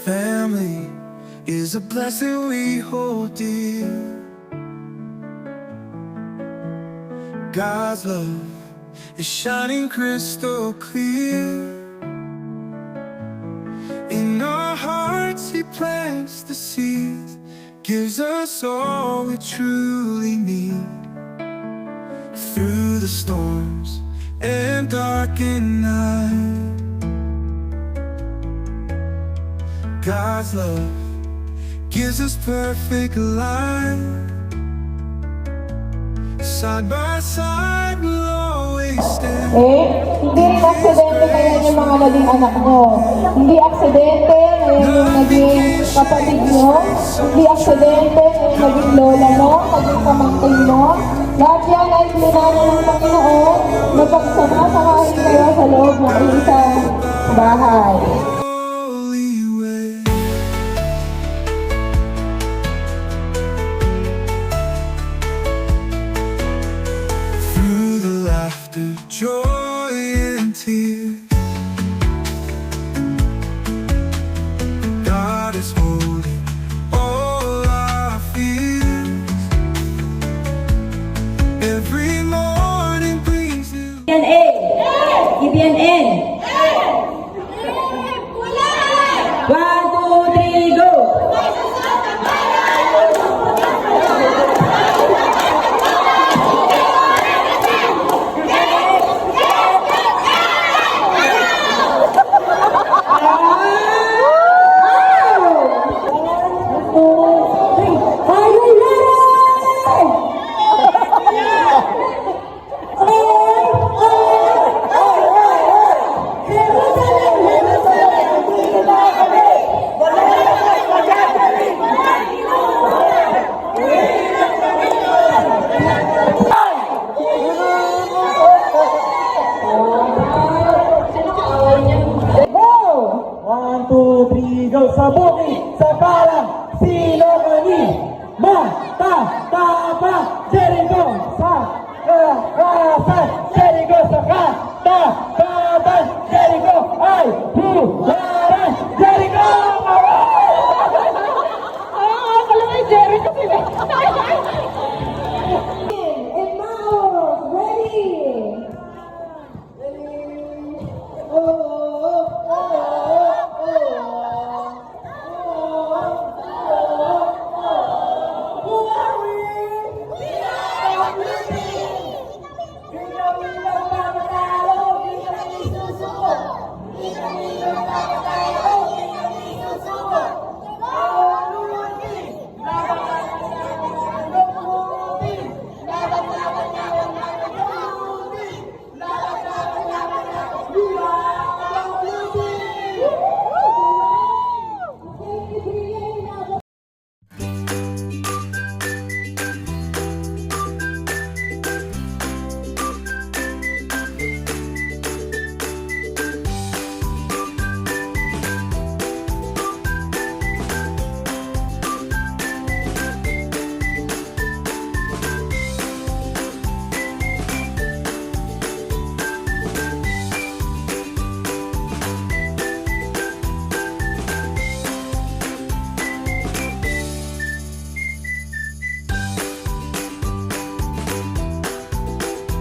Family is a blessing we hold dear. God's love is shining crystal clear. In our hearts He plants the seeds, gives us all we truly need. Through the storms and darkened night, God's love gives us perfect life. Side by side we'll always stand. Hindi rin aksidente ngayon yung mga naging anak nyo. Hindi aksidente ngayon yung naging kapatid nyo. Hindi aksidente ngayon naging lola mo, naging pamangkin mo. Lahat yan ay plinano ng Panginoon na pagsama-samahin kayo sa loob ng isang bahay. Joy and tears, God is holding all our fears. Every morning brings you PNA, EPNN. 1, 2, 3, go! Sa bukid, sa parang, sino kami? Matatapa, Jericho, sa karasan, Jericho, sa katapatan, Jericho, ay huwaran, Jericho! Pala may Jericho sila.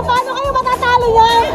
Paano kayo matatalo yan?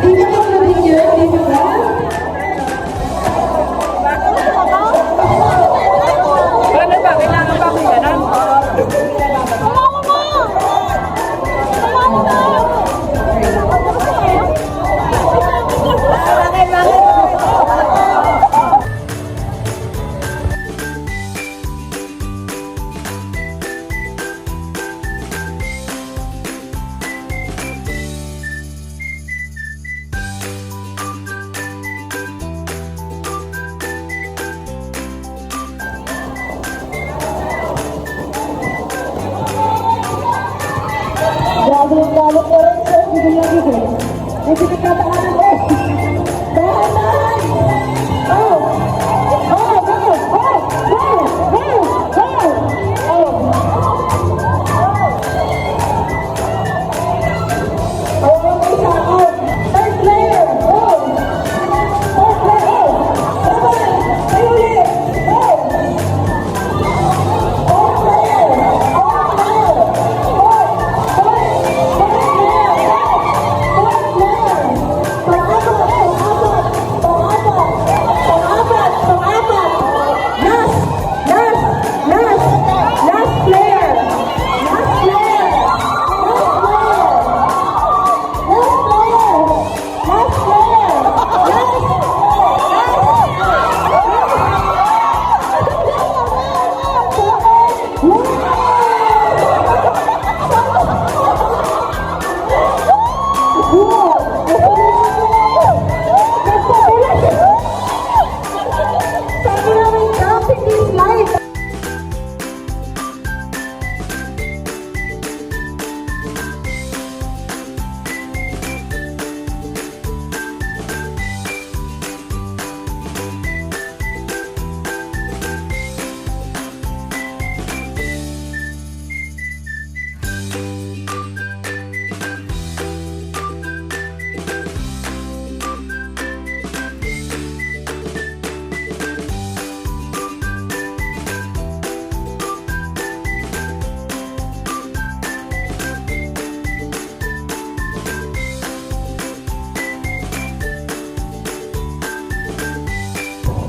Dito po na rin yun, dito ka. Paano ba? Kailangan ba akong ganun? Galit na rin sa bigay. Hindi ka tataanan eh. Dahan! Oh! Oh! Go! Go! Go! Go! Go! Oh! Oh, may isa out. Third player! Go! Fourth player! Oh! Laban! Kayo ulit! Go! Fourth player! Fourth player!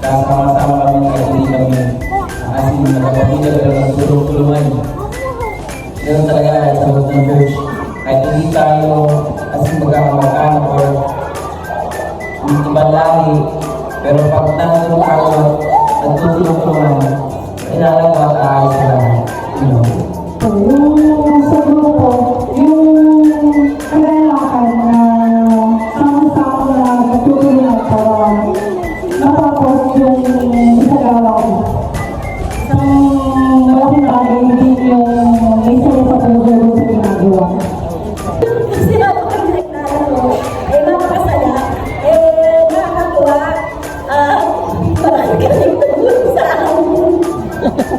Kasama-sama kami kasi kami asin nakapamilya pero nagtulong-tulungan. Ganun talaga sa loob ng church. Kahit hindi tayo asin magkakamag-anak or ibang lahi, pero pag nandun tayo nagtutulong-tulungan, inalaga at aayos na lahat. Yung sa grupo, yung kailangan na sama-sama na nagtutulungan para matapos yung isagawa. Isang malaking bagay din yung may saya sa puso sa ginagawa. Kasi ako ang reklamo ko, napakasaya, nakakatuwa, marami kaming tulong sa amin.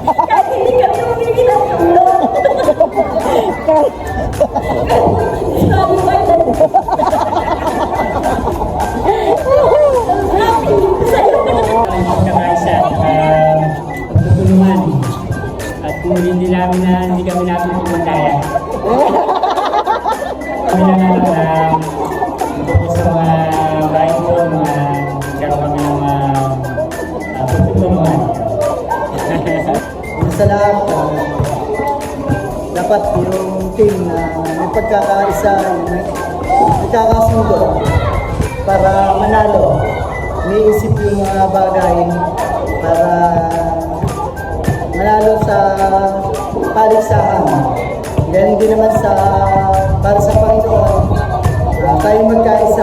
Kahit hindi kami humingi ng tulong. Sabi ko, sa'yo ka naman. Pagkakaisa at pagtutulungan. At kung hindi namin na hindi kami napipagmandaya. Kami lang sa mga bahay ko na nagkaroon kami ng pagtutulungan. Sa lahat, dapat yung team na may pagkakaisa, nagkakasundo para manalo. Iniisip yung mga bagay para manalo sa paligsahan. Ganun din naman para sa Panginoon, tayo magkaisa.